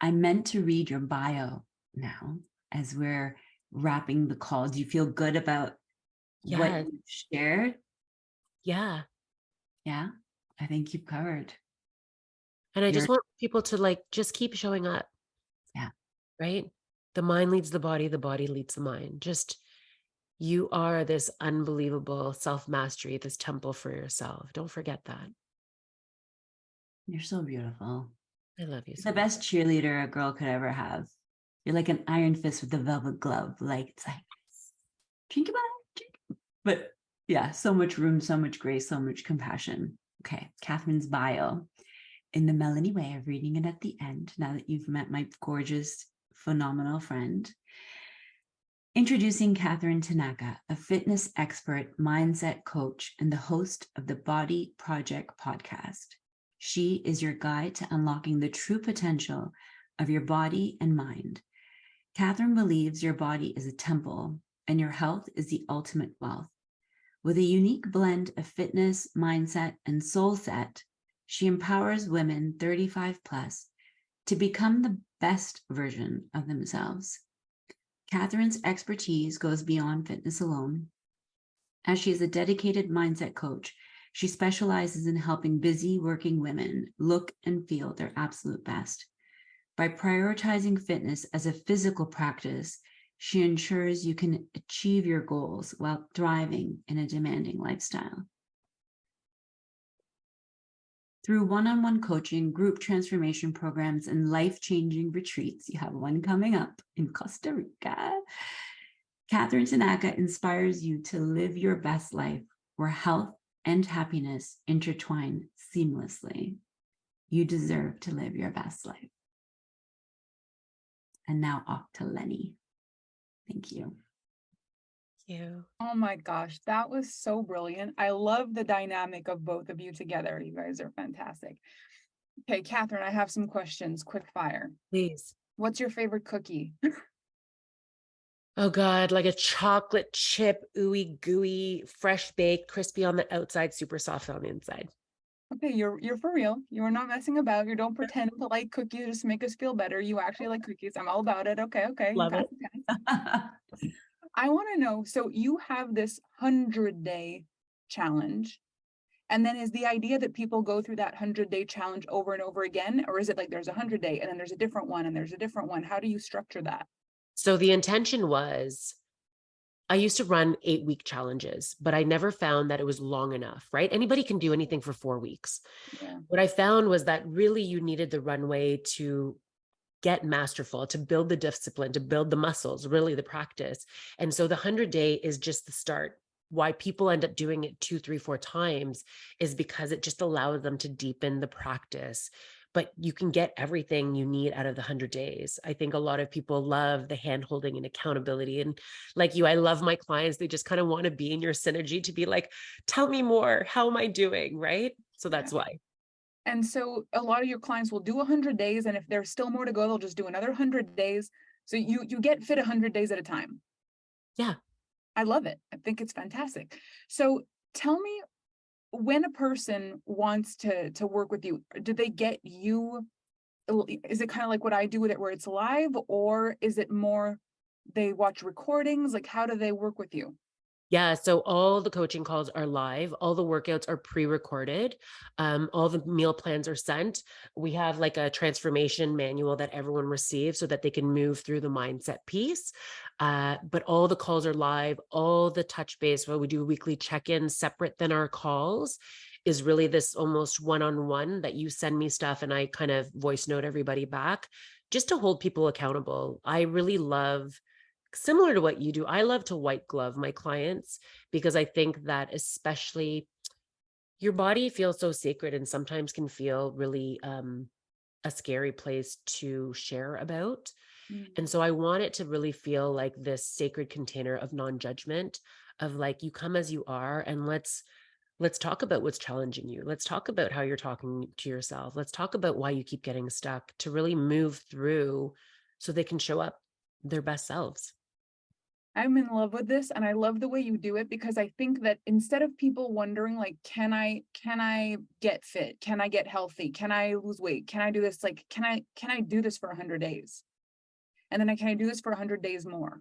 I meant to read your bio now as we're wrapping the call. Do you feel good about what Yes. you shared? Yeah. Yeah, I think you've covered. And I You're, just want people to like, just keep showing up. yeah. Right? The mind leads the body leads the mind. Just, you are this unbelievable self-mastery, this temple for yourself. Don't forget that. You're so beautiful. I love you so The much. best cheerleader a girl could ever have. You're like an iron fist with a velvet glove. Like, it's like, drink about it. But yeah, so much room, so much grace, so much compassion. Okay, Catherine's bio. In the Melanie way of reading it at the end, now that you've met my gorgeous, phenomenal friend. Introducing Catherine Tanaka, a fitness expert, mindset coach, and the host of the Body Project podcast. She is your guide to unlocking the true potential of your body and mind. Catherine believes your body is a temple and your health is the ultimate wealth. With a unique blend of fitness, mindset, and soul set, she empowers women 35 plus to become the best version of themselves. Catherine's expertise goes beyond fitness alone. As she is a dedicated mindset coach, she specializes in helping busy working women look and feel their absolute best. By prioritizing fitness as a physical practice, she ensures you can achieve your goals while thriving in a demanding lifestyle. Through one-on-one coaching, group transformation programs, and life-changing retreats, you have one coming up in Costa Rica, Catherine Tanaka inspires you to live your best life where health and happiness intertwine seamlessly. You deserve to live your best life. And now off to Lenny. Thank you. Thank you. Oh my gosh, that was so brilliant. I love the dynamic of both of you together. You guys are fantastic. Okay, Catherine, I have some questions, quick fire. Please. What's your favorite cookie? Oh God, like a chocolate chip, ooey gooey, fresh baked, crispy on the outside, super soft on the inside. Okay, you're for real. You are not messing about. You don't pretend to like cookies just to make us feel better. You actually like cookies. I'm all about it. Okay, okay. Love it. I want to know, so you have this 100-day challenge, and then is the idea that people go through that 100-day challenge over and over again, or is it like there's a 100-day and then there's a different one and there's a different one? How do you structure that? So the intention was, I used to run 8-week challenges, but I never found that it was long enough, right? Anybody can do anything for 4 weeks. Yeah. What I found was that really you needed the runway to get masterful, to build the discipline, to build the muscles, really the practice. And so the 100-day is just the start. Why people end up doing it 2, 3, 4 times is because it just allows them to deepen the practice. But you can get everything you need out of the 100 days. I think a lot of people love the hand holding and accountability. And like you, I love my clients. They just kind of want to be in your synergy to be like, tell me more. How am I doing? Right. So that's why. And so a lot of your clients will do 100 days, and if there's still more to go, they'll just do another 100 days. So you get fit 100 days at a time. Yeah. I love it. I think it's fantastic. So tell me, when a person wants to work with you, do they get you? Is it kind of like what I do with it, where it's live, or is it more they watch recordings? Like, how do they work with you? Yeah, so all the coaching calls are live. All the workouts are pre-recorded. All the meal plans are sent. We have like a transformation manual that everyone receives so that they can move through the mindset piece. But all the calls are live. All the touch base, where we do weekly check-ins separate than our calls, is really this almost one-on-one that you send me stuff and I kind of voice note everybody back just to hold people accountable. I really love, similar to what you do, I love to white glove my clients, because I think that especially your body feels so sacred and sometimes can feel really a scary place to share about. And so I want it to really feel like this sacred container of non-judgment, of like, you come as you are, and let's talk about what's challenging you. Let's talk about how you're talking to yourself. Let's talk about why you keep getting stuck, to really move through so they can show up their best selves. I'm in love with this, and I love the way you do it, because I think that instead of people wondering like, can I get fit? Can I get healthy? Can I lose weight? Can I do this? Like, can I do this for 100 days? And then can I do this for 100 days more?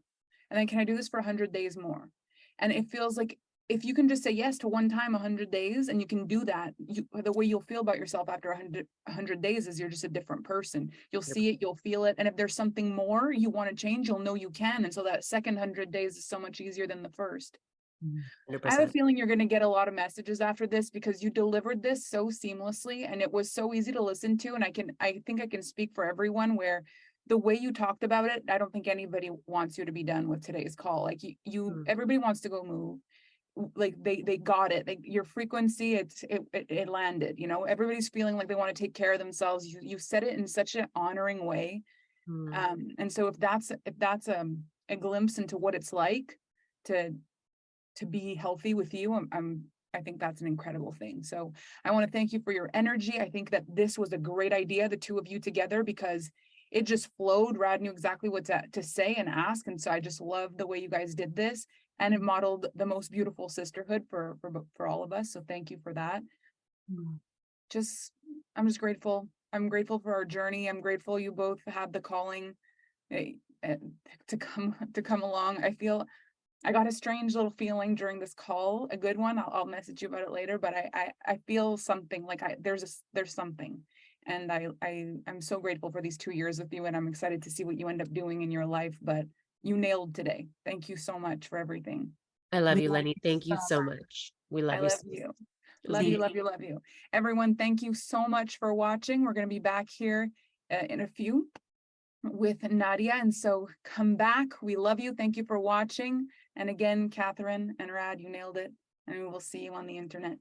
And then can I do this for 100 days more? And it feels like if you can just say yes to one time 100 days, and you can do that, the way you'll feel about yourself after 100 days is you're just a different person. You'll see it, you'll feel it. And if there's something more you want to change, you'll know you can. And so that second 100 days is so much easier than the first. 100%. I have a feeling you're going to get a lot of messages after this, because you delivered this so seamlessly and it was so easy to listen to. And I think I can speak for everyone, where the way you talked about it, I don't think anybody wants you to be done with today's call. Like everybody wants to go move. Like they got it. Like your frequency, it landed. You know, everybody's feeling like they want to take care of themselves. You said it in such an honoring way. And so if that's a glimpse into what it's like to be healthy with you, I think that's an incredible thing. So I want to thank you for your energy. I think that this was a great idea, the two of you together, because it just flowed. Rad knew exactly what to say and ask. And so I just love the way you guys did this, and it modeled the most beautiful sisterhood for all of us. So thank you for that. I'm just grateful. I'm grateful for our journey. I'm grateful you both had the calling to come along. I got a strange little feeling during this call, a good one. I'll message you about it later, but I feel something like there's something. And I'm so grateful for these 2 years with you, and I'm excited to see what you end up doing in your life, but you nailed today. Thank you so much for everything. I love We you, love Lenny. you Thank you so so much. We love I you. love you. Love you, love you, love you. Everyone, thank you so much for watching. We're going to be back here in a few with Nadia. And so come back. We love you. Thank you for watching. And again, Catherine and Rad, you nailed it. And we will see you on the internet.